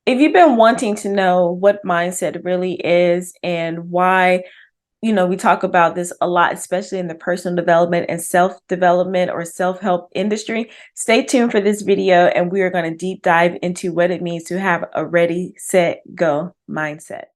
If you've been wanting to know what mindset really is and why, we talk about this a lot, especially in the personal development and self-development or self-help industry, stay tuned for this video and we are going to deep dive into what it means to have a ready, set, go mindset.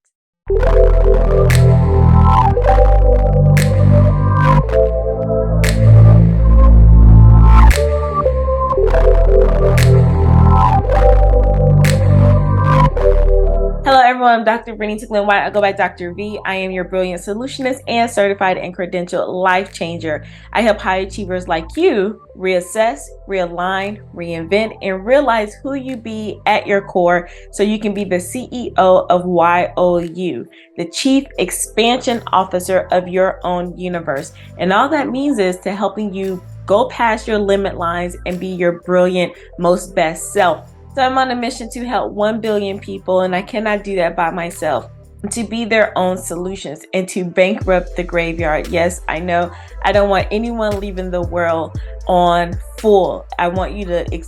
Hello, everyone. I'm Dr. Vernita White. I go by Dr. V. I am your brilliant solutionist and certified and credentialed life changer. I help high achievers like you reassess, realign, reinvent, and realize who you be at your core so you can be the CEO of YOU, the Chief Expansion Officer of your own universe. And all that means is to helping you go past your limit lines and be your brilliant, most best self. So I'm on a mission to help 1 billion people, and I cannot do that by myself. To be their own solutions and to bankrupt the graveyard. Yes, I know. I don't want anyone leaving the world on full. I want you to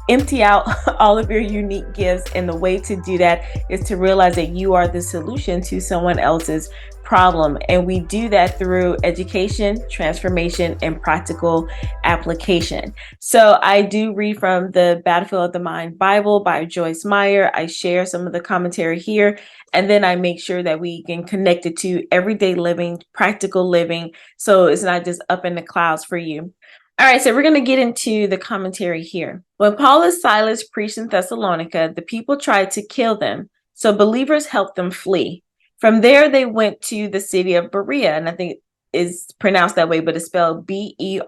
empty out all of your unique gifts, and the way to do that is to realize that you are the solution to someone else's problem. And we do that through education, transformation, and practical application. So I do read from the Battlefield of the Mind Bible by Joyce Meyer. I share some of the commentary here, and then I make sure that we can connect it to everyday living, practical living, so it's not just up in the clouds for you. All right, so we're going to get into the commentary here. When Paul and Silas preached in Thessalonica, the people tried to kill them, so believers helped them flee. From there, they went to the city of Berea, and I think it's pronounced that way, but it's spelled Berea.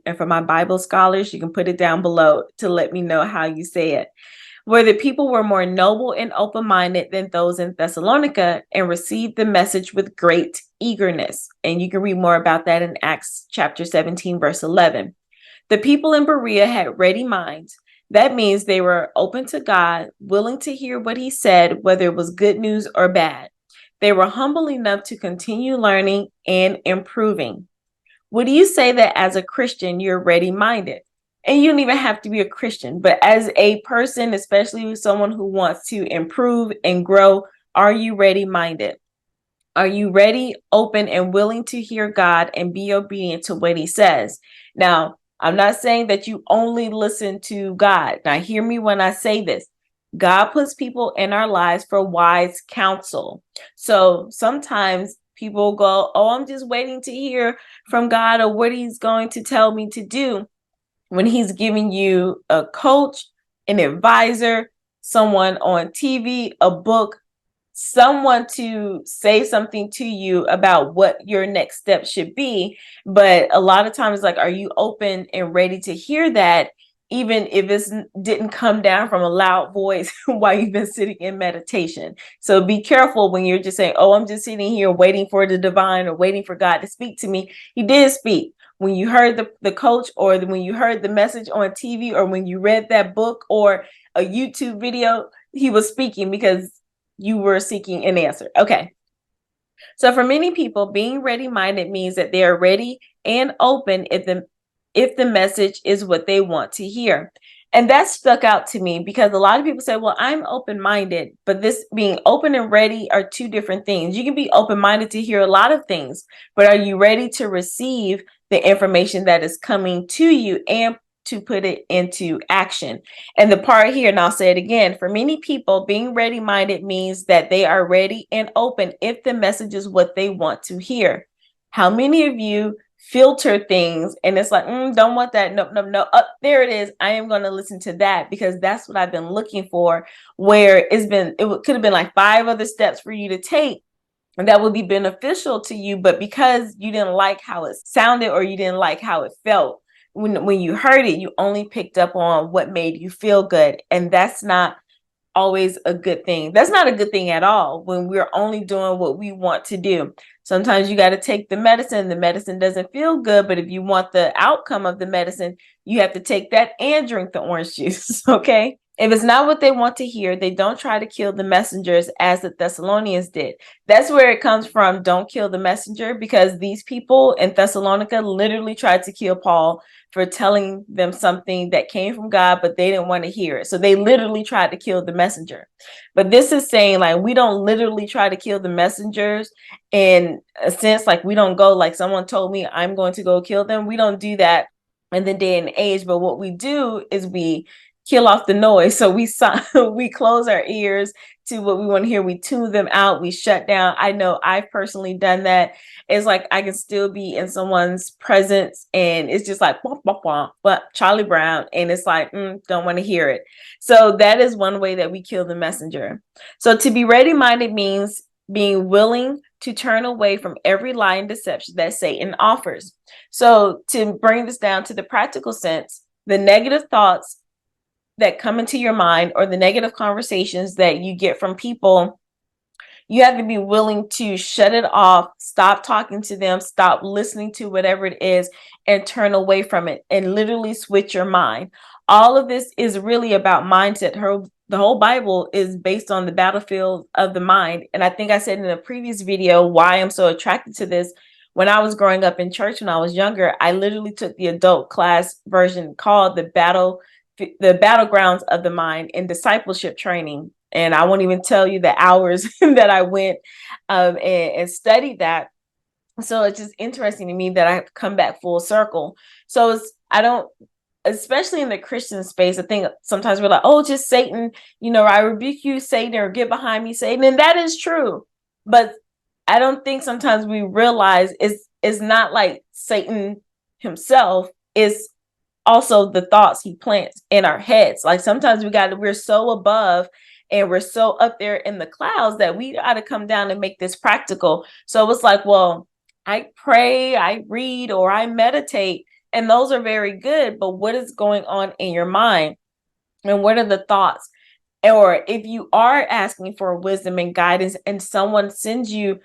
And for my Bible scholars, you can put it down below to let me know how you say it. Where the people were more noble and open-minded than those in Thessalonica and received the message with great eagerness. And you can read more about that in Acts chapter 17, verse 11. The people in Berea had ready minds. That means they were open to God, willing to hear what he said, whether it was good news or bad. They were humble enough to continue learning and improving. Would you say that as a Christian, you're ready-minded? And you don't even have to be a Christian, but as a person, especially someone who wants to improve and grow, are you ready-minded? Are you ready, open, and willing to hear God and be obedient to what he says? Now, I'm not saying that you only listen to God. Now, hear me when I say this. God puts people in our lives for wise counsel. So sometimes people go, oh, I'm just waiting to hear from God or what he's going to tell me to do, when he's giving you a coach, an advisor, someone on TV, a book, someone to say something to you about what your next step should be. But a lot of times, like, are you open and ready to hear that, even if it didn't come down from a loud voice while you've been sitting in meditation? So be careful when you're just saying, oh, I'm just sitting here waiting for the divine or waiting for God to speak to me. He did speak. When you heard the coach, or when you heard the message on TV, or when you read that book or a YouTube video, he was speaking because you were seeking an answer. Okay. So for many people, being ready-minded means that they are ready and open if the message is what they want to hear. And that stuck out to me because a lot of people say, well, I'm open-minded, but this being open and ready are two different things. You can be open-minded to hear a lot of things, but are you ready to receive the information that is coming to you and to put it into action? And the part here, and I'll say it again, for many people, being ready-minded means that they are ready and open if the message is what they want to hear. How many of you filter things and it's like, don't want that, no, there it is, I am going to listen to that because that's what I've been looking for, where it could have been like 5 other steps for you to take and that would be beneficial to you, but because you didn't like how it sounded or you didn't like how it felt when you heard it, you only picked up on what made you feel good, and that's not always a good thing. That's not a good thing at all when we're only doing what we want to do. Sometimes you got to take the medicine. The medicine doesn't feel good, but if you want the outcome of the medicine, you have to take that and drink the orange juice, okay? If it's not what they want to hear, they don't try to kill the messengers as the Thessalonians did. That's where it comes from. Don't kill the messenger, because these people in Thessalonica literally tried to kill Paul for telling them something that came from God, but they didn't want to hear it. So they literally tried to kill the messenger. But this is saying, like, we don't literally try to kill the messengers in a sense, like we don't go like someone told me I'm going to go kill them. We don't do that in the day and age. But what we do is we kill off the noise. So we close our ears to what we want to hear. We tune them out. We shut down. I know I've personally done that. It's like I can still be in someone's presence and it's just like blah, blah, blah, but Charlie Brown, and it's like don't want to hear it. So that is one way that we kill the messenger. So to be ready-minded means being willing to turn away from every lie and deception that Satan offers. So to bring this down to the practical sense, the negative thoughts that come into your mind or the negative conversations that you get from people, you have to be willing to shut it off, stop talking to them, stop listening to whatever it is, and turn away from it and literally switch your mind. All of this is really about mindset. The whole Bible is based on the battlefield of the mind. And I think I said in a previous video why I'm so attracted to this. When I was growing up in church when I was younger, I literally took the adult class version called the battlegrounds of the mind in discipleship training. And I won't even tell you the hours that I went and studied that. So it's just interesting to me that I have to come back full circle. So I don't, especially in the Christian space, I think sometimes we're like, oh, just Satan, I rebuke you, Satan, or get behind me, Satan. And that is true. But I don't think sometimes we realize it's not like Satan himself is also the thoughts he plants in our heads. Like sometimes we're so above and we're so up there in the clouds that we got to come down and make this practical. So it's like, well, I pray, I read, or I meditate, and those are very good. But what is going on in your mind? And what are the thoughts? Or if you are asking for wisdom and guidance and someone sends you,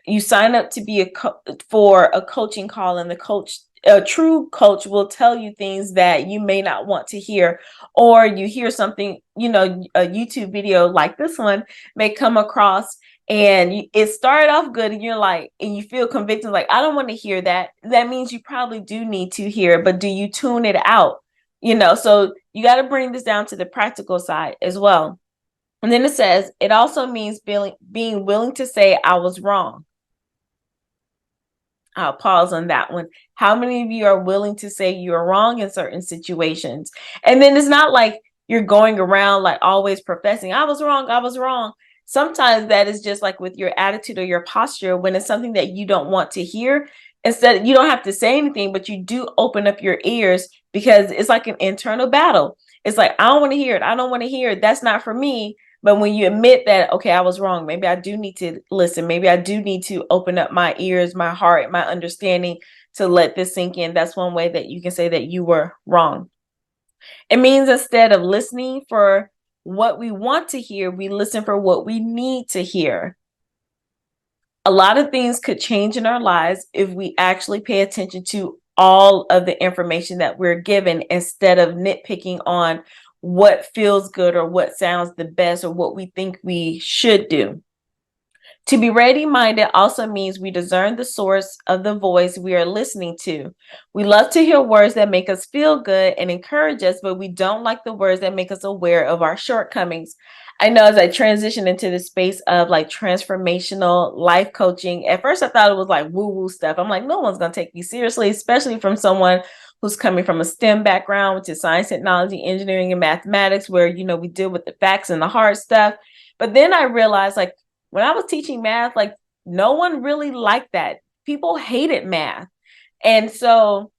you sign up to be for a coaching call, and a true coach will tell you things that you may not want to hear, or you hear something, a YouTube video like this one may come across and it started off good and you're like, and you feel convicted, like, I don't want to hear that. That means you probably do need to hear, but do you tune it out? So you got to bring this down to the practical side as well. And then it says, it also means being willing to say, I was wrong. I'll pause on that one. How many of you are willing to say you're wrong in certain situations? And then it's not like you're going around like always professing, I was wrong, I was wrong. Sometimes that is just like with your attitude or your posture when it's something that you don't want to hear. Instead, you don't have to say anything, but you do open up your ears because it's like an internal battle. It's like, I don't want to hear it. I don't want to hear it. That's not for me. But when you admit that, okay, I was wrong, maybe I do need to listen. Maybe I do need to open up my ears, my heart, my understanding to let this sink in. That's one way that you can say that you were wrong. It means instead of listening for what we want to hear, we listen for what we need to hear. A lot of things could change in our lives if we actually pay attention to all of the information that we're given instead of nitpicking on what feels good or what sounds the best or what we think we should do. To be ready-minded also means we discern the source of the voice we are listening to. We love to hear words that make us feel good and encourage us, but we don't like the words that make us aware of our shortcomings. I know as I transitioned into the space of like transformational life coaching, at first I thought it was like woo-woo stuff. I'm like, no one's going to take me seriously, especially from someone who's coming from a STEM background, which is science, technology, engineering, and mathematics, where, we deal with the facts and the hard stuff. But then I realized, like, when I was teaching math, like, no one really liked that. People hated math. And so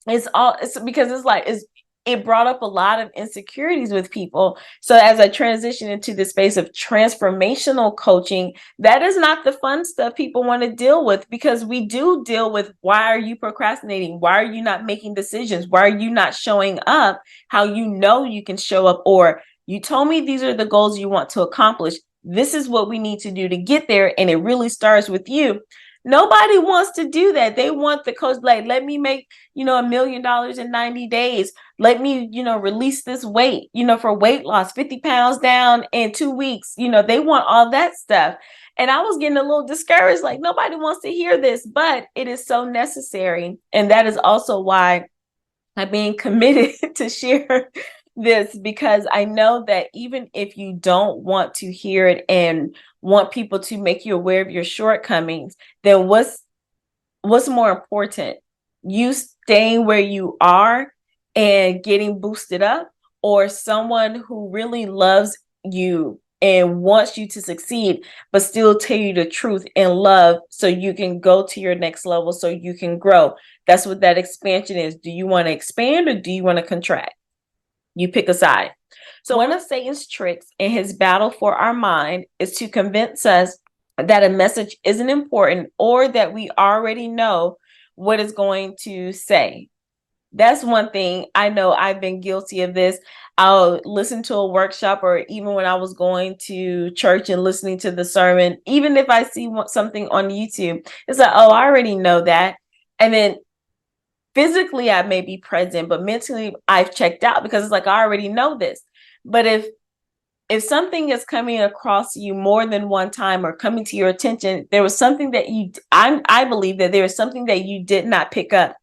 it's because it brought up a lot of insecurities with people. So as I transition into the space of transformational coaching, that is not the fun stuff people want to deal with, because we do deal with, why are you procrastinating? Why are you not making decisions? Why are you not showing up how you can show up? Or you told me these are the goals you want to accomplish. This is what we need to do to get there. And it really starts with you. Nobody wants to do that. They want the coach, like, let me make, $1 million in 90 days. Let me, release this weight, for weight loss, 50 pounds down in 2 weeks. They want all that stuff. And I was getting a little discouraged, like, nobody wants to hear this, but it is so necessary. And that is also why I'm being committed to share this because I know that even if you don't want to hear it and want people to make you aware of your shortcomings, then what's more important? You staying where you are and getting boosted up, or someone who really loves you and wants you to succeed, but still tell you the truth in love so you can go to your next level, so you can grow. That's what that expansion is. Do you want to expand or do you want to contract? You pick a side. So one of Satan's tricks in his battle for our mind is to convince us that a message isn't important or that we already know what it's going to say. That's one thing I know. I've been guilty of this. I'll listen to a workshop, or even when I was going to church and listening to the sermon, even if I see something on YouTube, it's like, oh, I already know that. And then physically I may be present, but mentally I've checked out because it's like, I already know this. But if something is coming across you more than one time or coming to your attention, there was something that I believe that there is something that you did not pick up.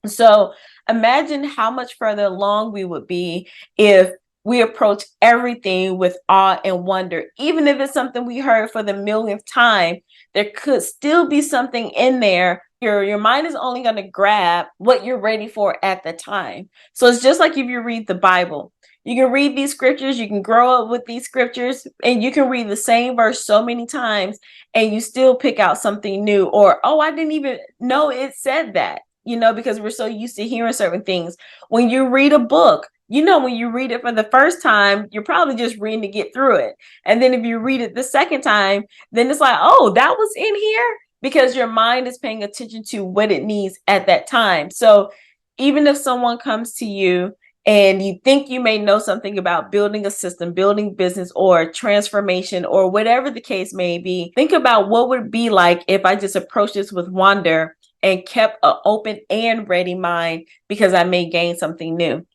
So imagine how much further along we would be if we approach everything with awe and wonder. Even if it's something we heard for the millionth time, there could still be something in there. Your mind is only going to grab what you're ready for at the time. So it's just like if you read the Bible. You can read these scriptures, you can grow up with these scriptures, and you can read the same verse so many times and you still pick out something new, or, oh, I didn't even know it said that, because we're so used to hearing certain things. When you read a book, when you read it for the first time, you're probably just reading to get through it. And then if you read it the second time, then it's like, oh, that was in here, because your mind is paying attention to what it needs at that time. So even if someone comes to you and you think you may know something about building a system, building business, or transformation, or whatever the case may be, think about what would it be like if I just approached this with wonder and kept an open and ready mind, because I may gain something new.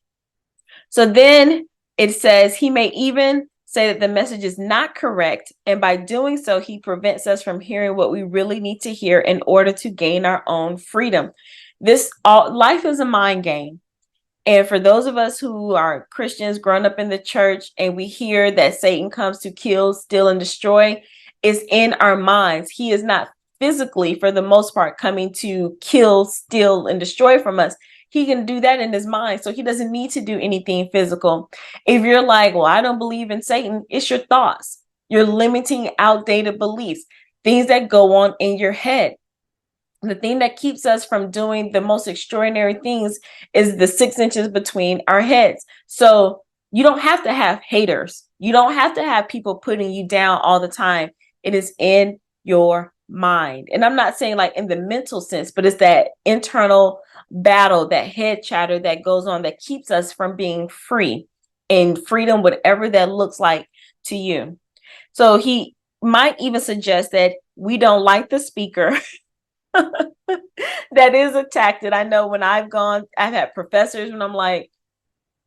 So then it says he may even say that the message is not correct, and by doing so, he prevents us from hearing what we really need to hear in order to gain our own freedom. Life is a mind game. And for those of us who are Christians, grown up in the church, and we hear that Satan comes to kill, steal, and destroy, it's in our minds. He is not physically, for the most part, coming to kill, steal, and destroy from us. He can do that in his mind. So he doesn't need to do anything physical. If you're like, well, I don't believe in Satan, it's your thoughts. You're limiting outdated beliefs, things that go on in your head. The thing that keeps us from doing the most extraordinary things is the 6 inches between our heads. So you don't have to have haters. You don't have to have people putting you down all the time. It is in your mind. And I'm not saying like in the mental sense, but it's that internal battle, that head chatter that goes on that keeps us from being free, and freedom, whatever that looks like to you. So he might even suggest that we don't like the speaker. That is a tactic. I know when I've had professors when I'm like,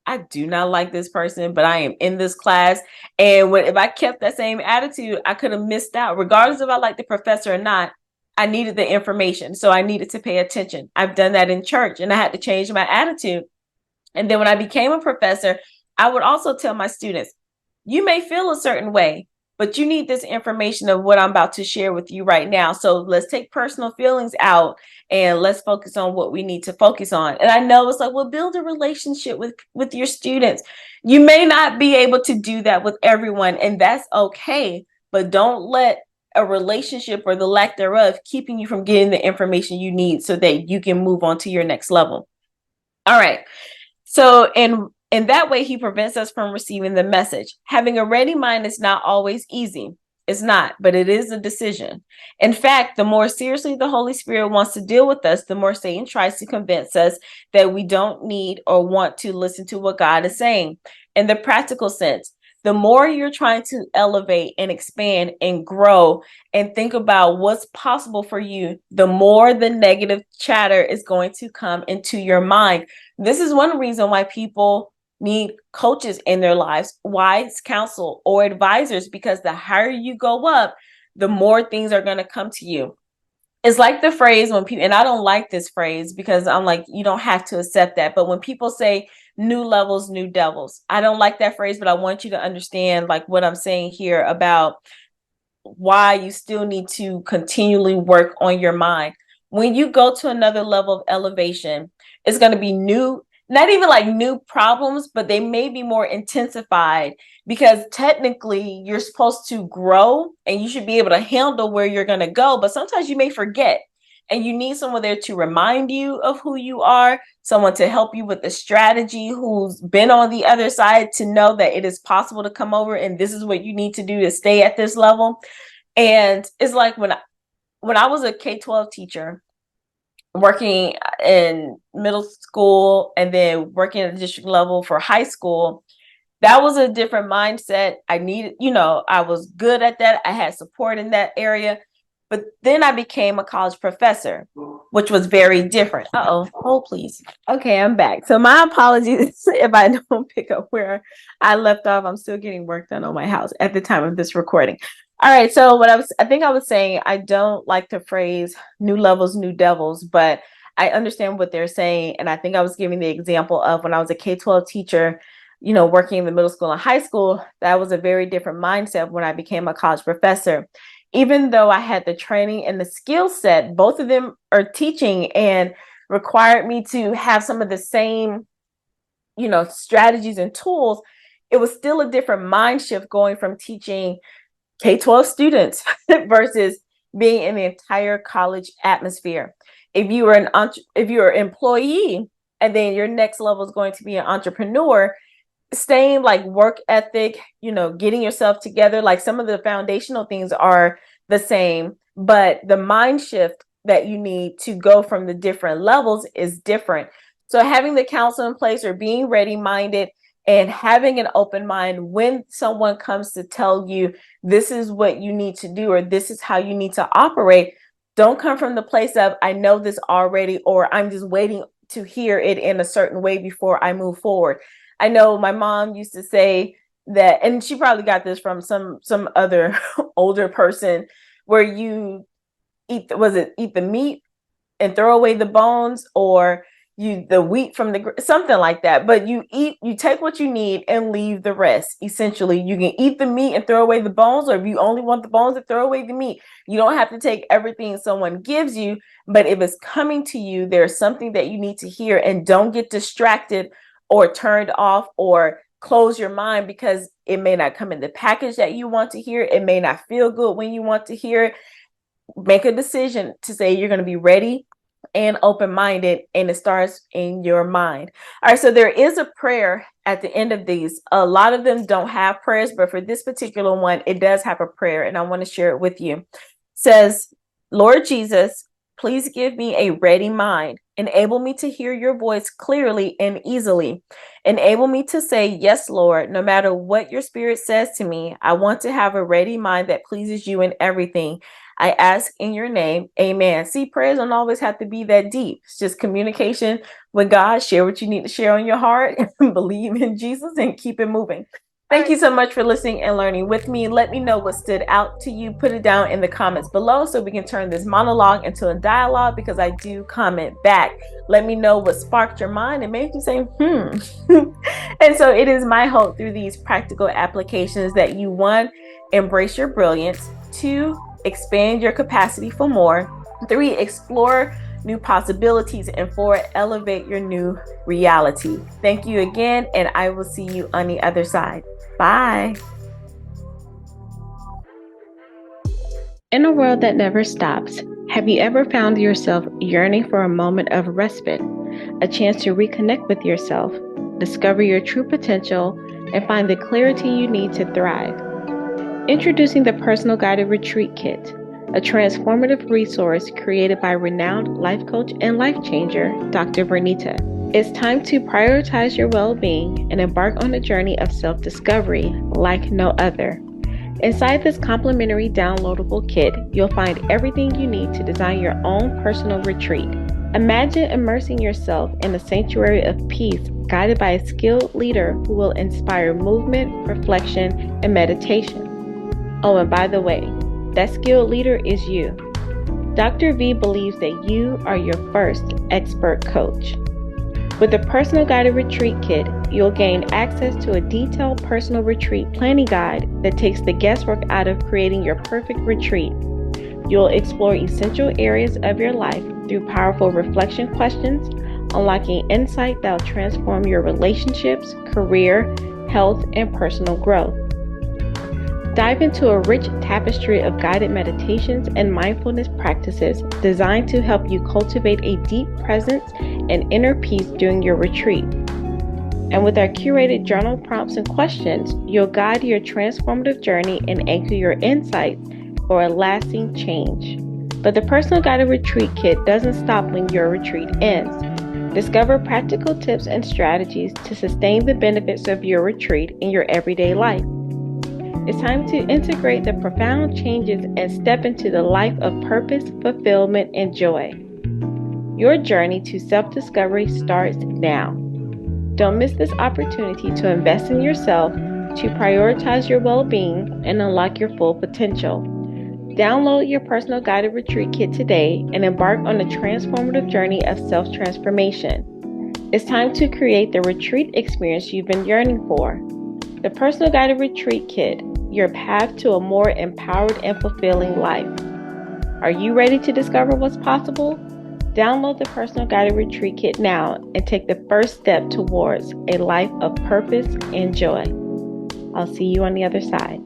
I do not like this person, but I am in this class. And if I kept that same attitude, I could have missed out. Regardless if I like the professor or not, I needed the information. So I needed to pay attention. I've done that in church, and I had to change my attitude. And then when I became a professor, I would also tell my students, you may feel a certain way, but you need this information of what I'm about to share with you right now. So let's take personal feelings out and let's focus on what we need to focus on. And I know it's like, well, build a relationship with your students. You may not be able to do that with everyone, and that's okay. But don't let a relationship or the lack thereof keeping you from getting the information you need so that you can move on to your next level. All right. So in that way, he prevents us from receiving the message. Having a ready mind is not always easy. It's not, but it is a decision. In fact, the more seriously the Holy Spirit wants to deal with us, the more Satan tries to convince us that we don't need or want to listen to what God is saying. In the practical sense, the more you're trying to elevate and expand and grow and think about what's possible for you, the more the negative chatter is going to come into your mind. This is one reason why people need coaches in their lives, wise counsel or advisors, because the higher you go up, the more things are going to come to you. It's like the phrase when people, and I don't like this phrase because I'm like, you don't have to accept that. But when people say new levels, new devils, I don't like that phrase, but I want you to understand like what I'm saying here about why you still need to continually work on your mind. When you go to another level of elevation, it's going to be new, not even like new problems, but they may be more intensified because technically you're supposed to grow and you should be able to handle where you're going to go. But sometimes you may forget and you need someone there to remind you of who you are, someone to help you with the strategy who's been on the other side to know that it is possible to come over and this is what you need to do to stay at this level. And it's like when I was a K-12 teacher, working in middle school and then working at the district level for high school, that was a different mindset. I needed, I was good at that. I had support in that area. But then I became a college professor, which was very different. Hold please. Okay, I'm back. So my apologies if I don't pick up where I left off. I'm still getting work done on my house at the time of this recording. All right, so I think I was saying, I don't like the phrase new levels, new devils, but I understand what they're saying. And I think I was giving the example of when I was a K-12 teacher, working in the middle school and high school, that was a very different mindset when I became a college professor. Even though I had the training and the skill set, both of them are teaching and required me to have some of the same, strategies and tools. It was still a different mind shift going from teaching K-12 students versus being in the entire college atmosphere. If you were an employee and then your next level is going to be an entrepreneur, same like work ethic, getting yourself together, like some of the foundational things are the same, but the mind shift that you need to go from the different levels is different. So having the counsel in place or being ready-minded and having an open mind when someone comes to tell you this is what you need to do or this is how you need to operate, don't come from the place of I know this already or I'm just waiting to hear it in a certain way before I move forward. I know my mom used to say that, and she probably got this from some other older person, where you eat the meat and throw away the bones, or the wheat from something like that. But you take what you need and leave the rest. Essentially, you can eat the meat and throw away the bones, or if you only want the bones, to throw away the meat. You don't have to take everything someone gives you, but if it's coming to you, there's something that you need to hear, and don't get distracted or turned off or close your mind because it may not come in the package that you want to hear. It may not feel good when you want to hear it. Make a decision to say you're going to be ready and open-minded, and it starts in your mind. All right, so there is a prayer at the end of these. A lot of them don't have prayers, but for this particular one, it does have a prayer, and I want to share it with you. It says, Lord Jesus, please give me a ready mind. Enable me to hear your voice clearly and easily. Enable me to say, yes, Lord, no matter what your spirit says to me. I want to have a ready mind that pleases you in everything. I ask in your name, amen. See, prayers don't always have to be that deep. It's just communication with God. Share what you need to share on your heart, believe in Jesus, and keep it moving. Thank you so much for listening and learning with me. Let me know what stood out to you. Put it down in the comments below so we can turn this monologue into a dialogue, because I do comment back. Let me know what sparked your mind and made you say, And so it is my hope through these practical applications that you, 1, embrace your brilliance, 2, expand your capacity for more, 3, explore new possibilities, and 4, elevate your new reality. Thank you again, and I will see you on the other side. Bye. In a world that never stops, have you ever found yourself yearning for a moment of respite, a chance to reconnect with yourself, discover your true potential, and find the clarity you need to thrive? Introducing the Personal Guided Retreat Kit, a transformative resource created by renowned life coach and life changer, Dr. Vernita. It's time to prioritize your well-being and embark on a journey of self-discovery like no other. Inside this complimentary downloadable kit, you'll find everything you need to design your own personal retreat. Imagine immersing yourself in a sanctuary of peace guided by a skilled leader who will inspire movement, reflection, and meditation. Oh, and by the way, that skilled leader is you. Dr. V believes that you are your first expert coach. With the Personal Guided Retreat Kit, you'll gain access to a detailed personal retreat planning guide that takes the guesswork out of creating your perfect retreat. You'll explore essential areas of your life through powerful reflection questions, unlocking insight that will transform your relationships, career, health, and personal growth. Dive into a rich tapestry of guided meditations and mindfulness practices designed to help you cultivate a deep presence and inner peace during your retreat. And with our curated journal prompts and questions, you'll guide your transformative journey and anchor your insights for a lasting change. But the Personal Guided Retreat Kit doesn't stop when your retreat ends. Discover practical tips and strategies to sustain the benefits of your retreat in your everyday life. It's time to integrate the profound changes and step into the life of purpose, fulfillment, and joy. Your journey to self-discovery starts now. Don't miss this opportunity to invest in yourself, to prioritize your well-being, and unlock your full potential. Download your Personal Guided Retreat Kit today and embark on a transformative journey of self-transformation. It's time to create the retreat experience you've been yearning for. The Personal Guided Retreat Kit, your path to a more empowered and fulfilling life. Are you ready to discover what's possible? Download the Personal Guided Retreat Kit now and take the first step towards a life of purpose and joy. I'll see you on the other side.